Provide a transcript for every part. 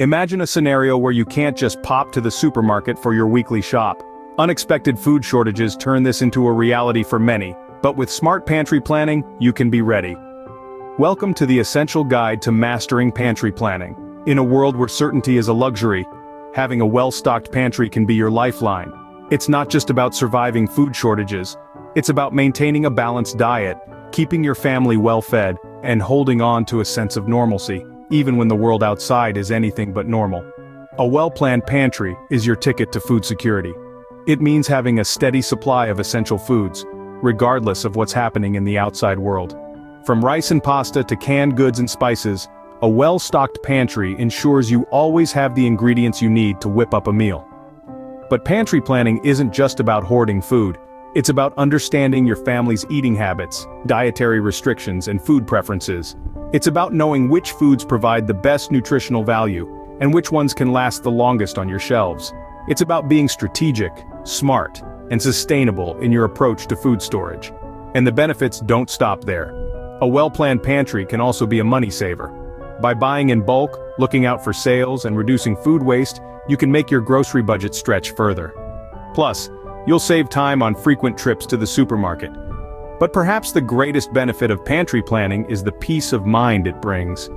Imagine a scenario where you can't just pop to the supermarket for your weekly shop. Unexpected food shortages turn this into a reality for many, but with smart pantry planning, you can be ready. Welcome to the essential guide to mastering pantry planning. In a world where certainty is a luxury, having a well-stocked pantry can be your lifeline. It's not just about surviving food shortages, it's about maintaining a balanced diet, keeping your family well-fed, and holding on to a sense of normalcy, even when the world outside is anything but normal. A well-planned pantry is your ticket to food security. It means having a steady supply of essential foods, regardless of what's happening in the outside world. From rice and pasta to canned goods and spices, a well-stocked pantry ensures you always have the ingredients you need to whip up a meal. But pantry planning isn't just about hoarding food. It's about understanding your family's eating habits, dietary restrictions, and food preferences. It's about knowing which foods provide the best nutritional value, and which ones can last the longest on your shelves. It's about being strategic, smart, and sustainable in your approach to food storage. And the benefits don't stop there. A well-planned pantry can also be a money saver. By buying in bulk, looking out for sales, and reducing food waste, you can make your grocery budget stretch further. Plus, you'll save time on frequent trips to the supermarket. But perhaps the greatest benefit of pantry planning is the peace of mind it brings.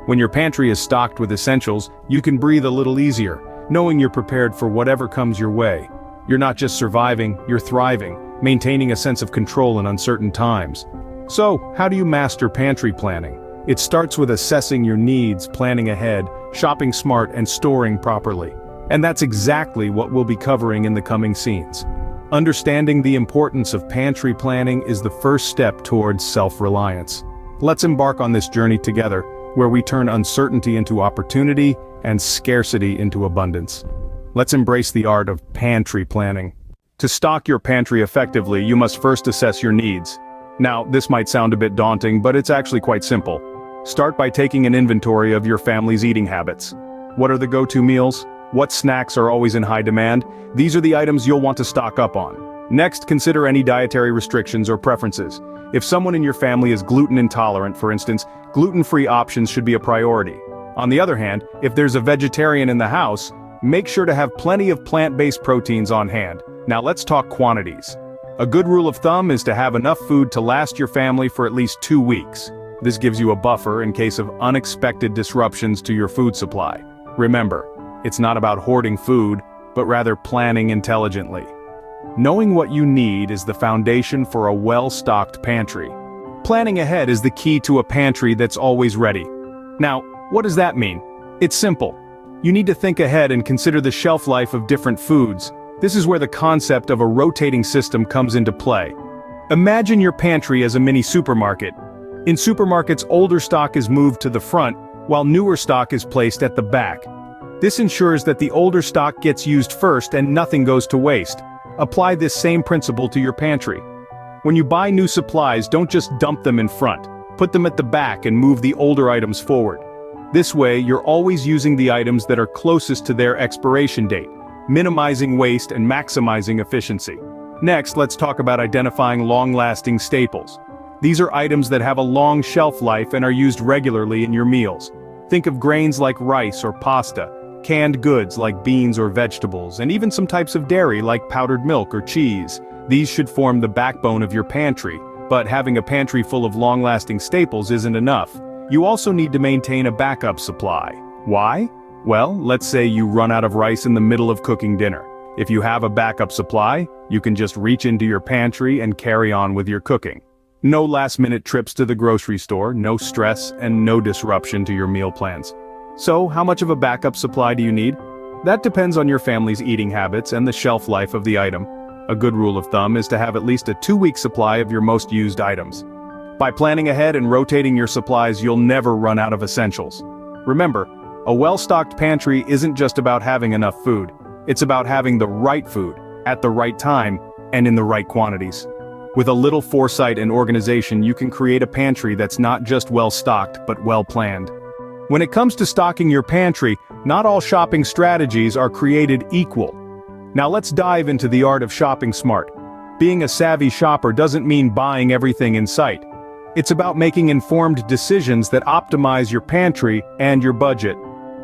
When your pantry is stocked with essentials, you can breathe a little easier, knowing you're prepared for whatever comes your way. You're not just surviving, you're thriving, maintaining a sense of control in uncertain times. So, how do you master pantry planning? It starts with assessing your needs, planning ahead, shopping smart, and storing properly. And that's exactly what we'll be covering in the coming scenes. Understanding the importance of pantry planning is the first step towards self-reliance. Let's embark on this journey together, where we turn uncertainty into opportunity and scarcity into abundance. Let's embrace the art of pantry planning. To stock your pantry effectively, you must first assess your needs. Now, this might sound a bit daunting, but it's actually quite simple. Start by taking an inventory of your family's eating habits. What are the go-to meals? What snacks are always in high demand? These are the items you'll want to stock up on. Next, consider any dietary restrictions or preferences. If someone in your family is gluten intolerant, for instance, gluten-free options should be a priority. On the other hand, if there's a vegetarian in the house, make sure to have plenty of plant-based proteins on hand. Now let's talk quantities. A good rule of thumb is to have enough food to last your family for at least 2 weeks. This gives you a buffer in case of unexpected disruptions to your food supply. Remember, it's not about hoarding food, but rather planning intelligently. Knowing what you need is the foundation for a well-stocked pantry. Planning ahead is the key to a pantry that's always ready. Now, what does that mean? It's simple. You need to think ahead and consider the shelf life of different foods. This is where the concept of a rotating system comes into play. Imagine your pantry as a mini supermarket. In supermarkets, older stock is moved to the front, while newer stock is placed at the back. This ensures that the older stock gets used first and nothing goes to waste. Apply this same principle to your pantry. When you buy new supplies, don't just dump them in front. Put them at the back and move the older items forward. This way, you're always using the items that are closest to their expiration date, minimizing waste and maximizing efficiency. Next, let's talk about identifying long-lasting staples. These are items that have a long shelf life and are used regularly in your meals. Think of grains like rice or pasta, canned goods like beans or vegetables, and even some types of dairy like powdered milk or cheese. These should form the backbone of your pantry, but having a pantry full of long-lasting staples isn't enough. You also need to maintain a backup supply. Why? Well, let's say you run out of rice in the middle of cooking dinner. If you have a backup supply, you can just reach into your pantry and carry on with your cooking. No last-minute trips to the grocery store, no stress, and no disruption to your meal plans. So, how much of a backup supply do you need? That depends on your family's eating habits and the shelf life of the item. A good rule of thumb is to have at least a 2-week supply of your most used items. By planning ahead and rotating your supplies, you'll never run out of essentials. Remember, a well-stocked pantry isn't just about having enough food. It's about having the right food, at the right time, and in the right quantities. With a little foresight and organization, you can create a pantry that's not just well-stocked, but well-planned. When it comes to stocking your pantry, not all shopping strategies are created equal. Now let's dive into the art of shopping smart. Being a savvy shopper doesn't mean buying everything in sight. It's about making informed decisions that optimize your pantry and your budget.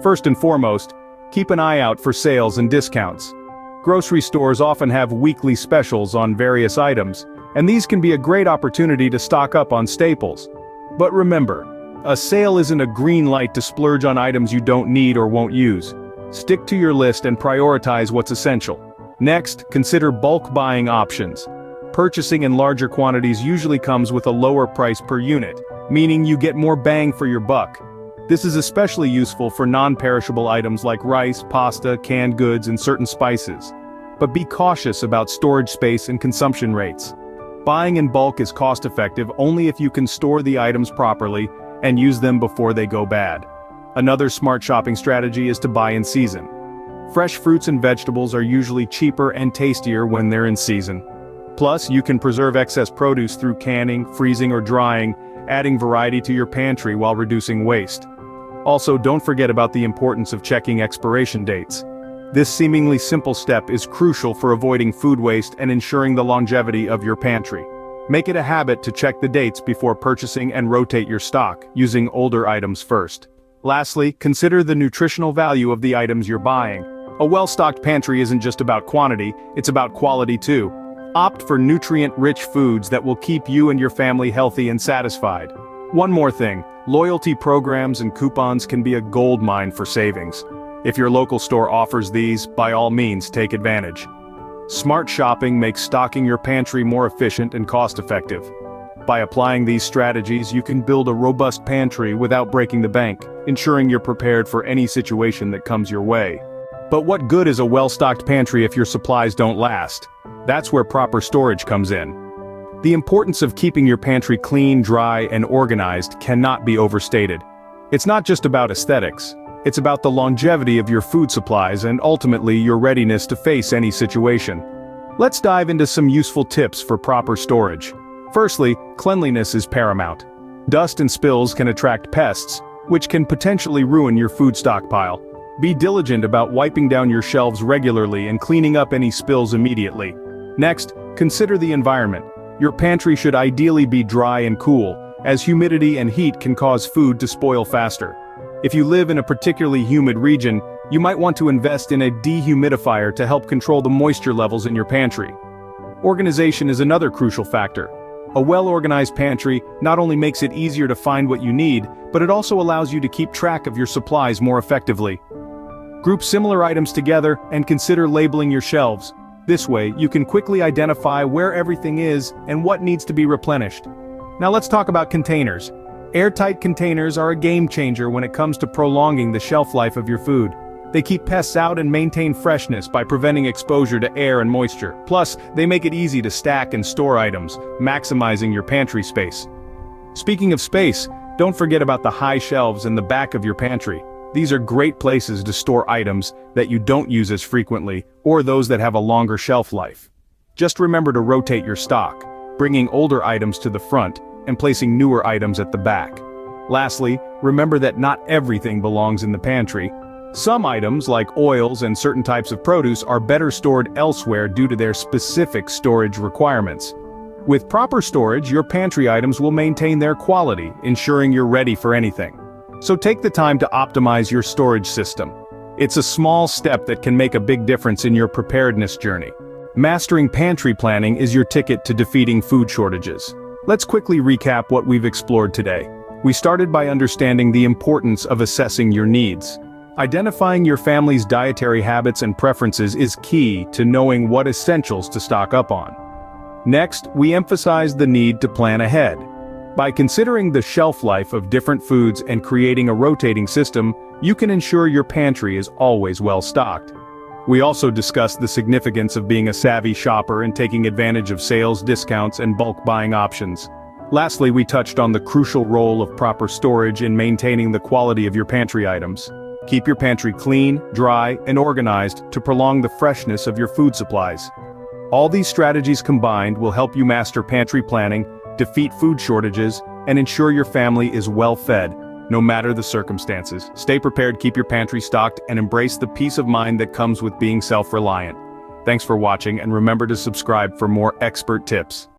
First and foremost, keep an eye out for sales and discounts. Grocery stores often have weekly specials on various items, and these can be a great opportunity to stock up on staples. But remember, a sale isn't a green light to splurge on items you don't need or won't use. Stick to your list and prioritize what's essential. Next, consider bulk buying options. Purchasing in larger quantities usually comes with a lower price per unit, meaning you get more bang for your buck. This is especially useful for non-perishable items like rice, pasta, canned goods, and certain spices. But be cautious about storage space and consumption rates. Buying in bulk is cost-effective only if you can store the items properly and use them before they go bad. Another smart shopping strategy is to buy in season. Fresh fruits and vegetables are usually cheaper and tastier when they're in season. Plus, you can preserve excess produce through canning, freezing, or drying, adding variety to your pantry while reducing waste. Also, don't forget about the importance of checking expiration dates. This seemingly simple step is crucial for avoiding food waste and ensuring the longevity of your pantry. Make it a habit to check the dates before purchasing and rotate your stock, using older items first. Lastly, consider the nutritional value of the items you're buying. A well-stocked pantry isn't just about quantity, it's about quality too. Opt for nutrient-rich foods that will keep you and your family healthy and satisfied. One more thing, loyalty programs and coupons can be a goldmine for savings. If your local store offers these, by all means take advantage. Smart shopping makes stocking your pantry more efficient and cost-effective. By applying these strategies, you can build a robust pantry without breaking the bank, ensuring you're prepared for any situation that comes your way. But what good is a well-stocked pantry if your supplies don't last? That's where proper storage comes in. The importance of keeping your pantry clean, dry, and organized cannot be overstated. It's not just about aesthetics. It's about the longevity of your food supplies and ultimately your readiness to face any situation. Let's dive into some useful tips for proper storage. Firstly, cleanliness is paramount. Dust and spills can attract pests, which can potentially ruin your food stockpile. Be diligent about wiping down your shelves regularly and cleaning up any spills immediately. Next, consider the environment. Your pantry should ideally be dry and cool, as humidity and heat can cause food to spoil faster. If you live in a particularly humid region, you might want to invest in a dehumidifier to help control the moisture levels in your pantry. Organization is another crucial factor. A well-organized pantry not only makes it easier to find what you need, but it also allows you to keep track of your supplies more effectively. Group similar items together and consider labeling your shelves. This way, you can quickly identify where everything is and what needs to be replenished. Now let's talk about containers. Airtight containers are a game changer when it comes to prolonging the shelf life of your food. They keep pests out and maintain freshness by preventing exposure to air and moisture. Plus, they make it easy to stack and store items, maximizing your pantry space. Speaking of space, don't forget about the high shelves in the back of your pantry. These are great places to store items that you don't use as frequently, or those that have a longer shelf life. Just remember to rotate your stock, bringing older items to the front and placing newer items at the back. Lastly, remember that not everything belongs in the pantry. Some items, like oils and certain types of produce, are better stored elsewhere due to their specific storage requirements. With proper storage, your pantry items will maintain their quality, ensuring you're ready for anything. So take the time to optimize your storage system. It's a small step that can make a big difference in your preparedness journey. Mastering pantry planning is your ticket to defeating food shortages. Let's quickly recap what we've explored today. We started by understanding the importance of assessing your needs. Identifying your family's dietary habits and preferences is key to knowing what essentials to stock up on. Next, we emphasized the need to plan ahead. By considering the shelf life of different foods and creating a rotating system, you can ensure your pantry is always well stocked. We also discussed the significance of being a savvy shopper and taking advantage of sales, discounts, and bulk buying options. Lastly, we touched on the crucial role of proper storage in maintaining the quality of your pantry items. Keep your pantry clean, dry, and organized to prolong the freshness of your food supplies. All these strategies combined will help you master pantry planning, defeat food shortages, and ensure your family is well fed, no matter the circumstances. Stay prepared, keep your pantry stocked, and embrace the peace of mind that comes with being self-reliant. Thanks for watching, and remember to subscribe for more expert tips.